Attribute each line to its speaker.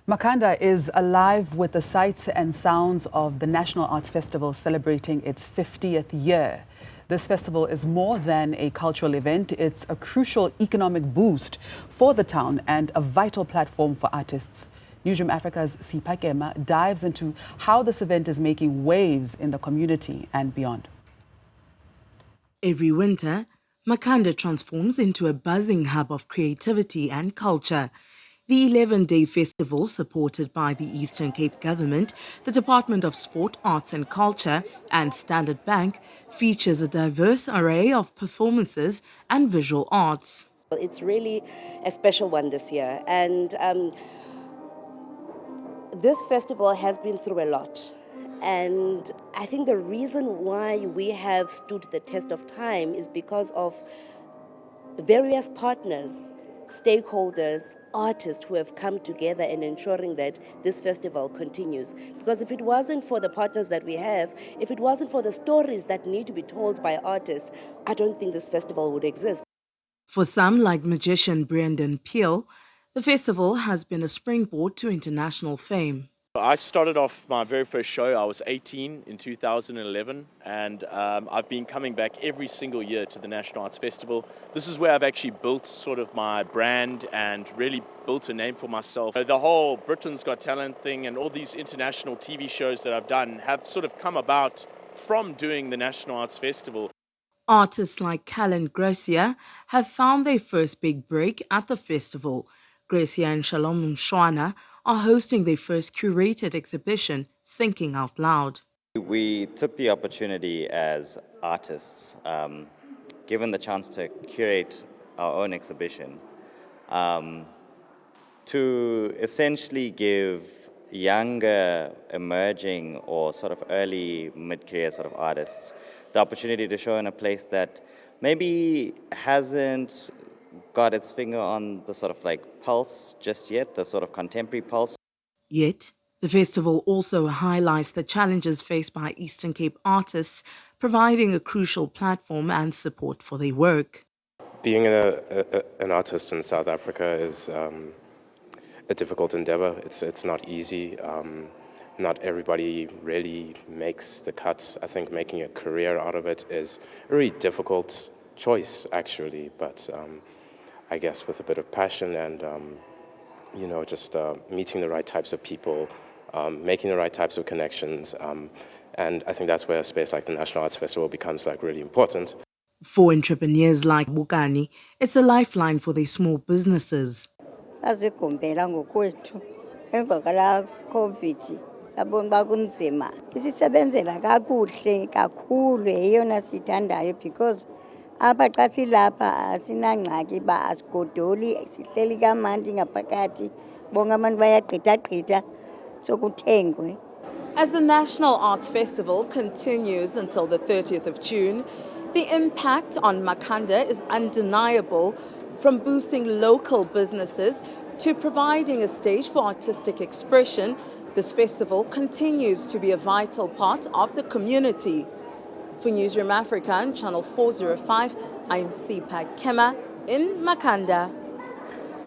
Speaker 1: Makhanda is alive with the sights and sounds of the National Arts Festival celebrating its 50th year. This festival is more than a cultural event. It's a crucial economic boost for the town and a vital platform for artists. Newzroom Afrika's Sipha Kema dives into how this event is making waves in the community and beyond.
Speaker 2: Every winter, Makhanda transforms into a buzzing hub of creativity and culture. The 11-day festival, supported by the Eastern Cape Government, the Department of Sport, Arts and Culture and Standard Bank, features a diverse array of performances and visual arts.
Speaker 3: It's really a special one this year, and this festival has been through a lot. And I think the reason why we have stood the test of time is because of various partners, stakeholders, artists who have come together in ensuring that this festival continues. Because if it wasn't for the partners that we have, if it wasn't for the stories that need to be told by artists, I don't think this festival would exist.
Speaker 2: For some, like magician Brendan Peel, the festival has been a springboard to international fame.
Speaker 4: I started off my very first show, I was 18 in 2011, and I've been coming back every single year to the National Arts Festival. This is where I've actually built sort of my brand and really built a name for myself. The whole Britain's Got Talent thing and all these international TV shows that I've done have sort of come about from doing the National Arts Festival.
Speaker 2: Artists like Callan Gracia have found their first big break at the festival. Gracia and Shalom Mshwana are hosting their first curated exhibition, Thinking Out Loud.
Speaker 5: We took the opportunity as artists, given the chance to curate our own exhibition, to essentially give younger, emerging or sort of early mid-career sort of artists the opportunity to show in a place that maybe hasn't got its finger on the sort of like pulse just yet, the sort of contemporary pulse.
Speaker 2: Yet, the festival also highlights the challenges faced by Eastern Cape artists, providing a crucial platform and support for their work.
Speaker 6: Being an artist in South Africa is a difficult endeavor. It's not easy. Not everybody really makes the cut. I think making a career out of it is a really difficult choice, actually, but I guess with a bit of passion and, just meeting the right types of people, making the right types of connections. And I think that's where a space like the National Arts Festival becomes like really important.
Speaker 2: For entrepreneurs like Bukani, it's a lifeline for their small businesses.
Speaker 7: Because apha xa silapha asinangxaki ba asigodoli sihleli kamandi ngaphakathi bonke abantu bayagqitha sokuthengwe.
Speaker 2: As the National Arts Festival continues until the 30th of June, the impact on Makhanda is undeniable, from boosting local businesses to providing a stage for artistic expression. This festival continues to be a vital part of the community. For Newzroom Afrika and Channel 405, I'm Sipha Kema in Makhanda.